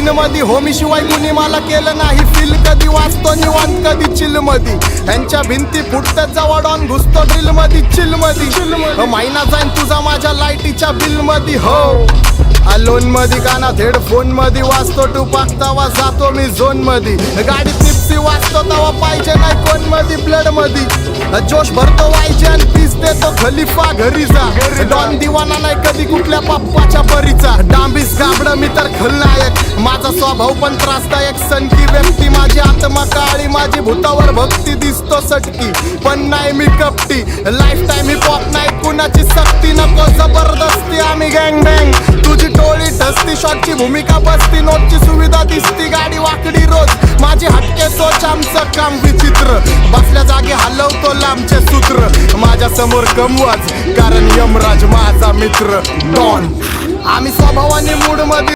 Scene मधी होमी शिवाय कुणी मला केलं नाही फील. कधी वाचतो निवांत कधी चिल मधी, ह्यांच्या भिंती फुटतात जवळ डॉन घुसतो ड्रिल मधी चिल मधी. महिना जाईन तुझा माझ्या लाईटीच्या बिल मधी. हो लोन मधी कानात हेडफोन मधी वाचतो टुपाक तवा जातो मी झोन मधी. गाडीत निप्सी वाचतो तवा पाहिजे नाही कोण मधी ब्लड मधी. जोश भरतो वायचे आणि पीस देतो खलिफा घरी जा. डॉन दिवाना नाही कधी कुठल्या पप्पाच्या परीचा. डांबीस गाबड मी तर खलनायक, माझा स्वभाव पण त्रासदायक. सनकी व्यक्ती माझी आत्मा काळी, माझी भूतावर भक्ती दिसतो सटकी पण नाही मी कपटी. लाईफ टाइम ही पॉप नाही कुणाची सक्ती, नको जबरदस्ती आम्ही गँग बँग. तुझी टोळी ठसती शॉटची भूमिका बसती, नोटची सुविधा दिसती गाडी वाकडी रोज. माझी हटके सोच आमचं काम विचित्र, बसल्या जागी हलवतो लांबचे सूत्र. माझ्या समोर कमवाच कारण यमराज माझा मित्र डॉन. आम्ही स्वभावाने मूड मध्ये